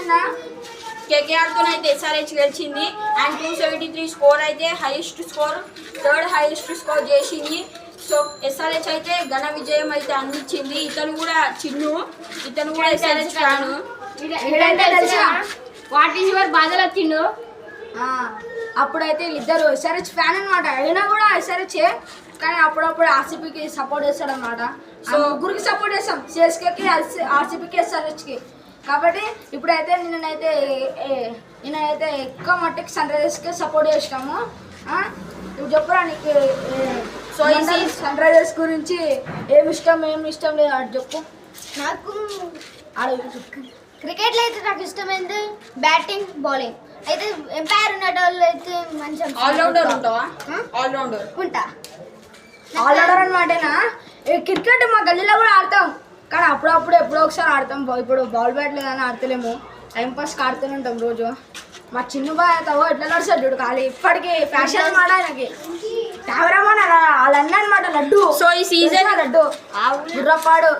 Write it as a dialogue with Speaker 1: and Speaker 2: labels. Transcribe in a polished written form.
Speaker 1: గెలిచిందా?
Speaker 2: కేకేఆర్తో అయితే ఎస్ఆర్హెచ్ గెలిచింది and 273 score అయితే highest score, third highest score చేసింది. సో ఎస్ఆర్హెచ్ అయితే ఘన విజయం అయితే అందించింది. ఇతను కూడా చిన్ను, ఇతను కూడా SRH fan.
Speaker 3: What is your బాధలు వచ్చిండు.
Speaker 1: అప్పుడైతే వీళ్ళిద్దరు ఎస్ఆర్హెచ్ ఫ్యాన్ అనమాట. అయినా కూడా ఎస్ఆర్హెచ్, కానీ అప్పుడప్పుడు ఆర్సీపీకి సపోర్ట్ చేస్తాడు అనమాట. సో ముగ్గురికి సపోర్ట్ చేస్తాం, సిఎస్కేకి, ఆర్సీపీకి, ఎస్ఆర్హెచ్కి. కాబట్టి ఇప్పుడైతే నేనైతే ఎక్కువ మట్టికి సన్ రైజర్స్కి సపోర్ట్ చేసినాము. నువ్వు చెప్పురా నీకు
Speaker 2: సో
Speaker 1: సన్ రైజర్స్ గురించి ఏమి ఇష్టం లేదు అటు చెప్పు.
Speaker 3: నాకు క్రికెట్లో అయితే నాకు ఇష్టమైంది బ్యాటింగ్, బౌలింగ్. అయితే ఎంపైర్ ఉన్నటోళ్ళు అయితే మంచిగా
Speaker 2: ఆల్రౌండర్ ఉంటావా? ఆల్రౌండర్
Speaker 3: ఉంటా.
Speaker 1: ఆల్రౌండర్ అనమాటేనా? క్రికెట్ మా గల్లీలో కూడా ఆడతాం, కానీ అప్పుడప్పుడు ఎప్పుడో ఒకసారి ఆడతాం. ఇప్పుడు బాల్ బ్యాట్ లేదని ఆడతలేము, టైంపాస్కి ఆడుతూనే ఉంటాం రోజు. మా చిన్న బాయ్ అవుతావో ఎట్లా నడుస్తాడు చూడు, ఖాళీ ఇప్పటికీ ఫ్యాషన్ మాట ఆయనకి. కెమెరామాన్ అలా అన్నాడు అనమాట, లడ్డు.
Speaker 2: సో ఈ సీజన్
Speaker 1: లడ్డు బుర్రపాడు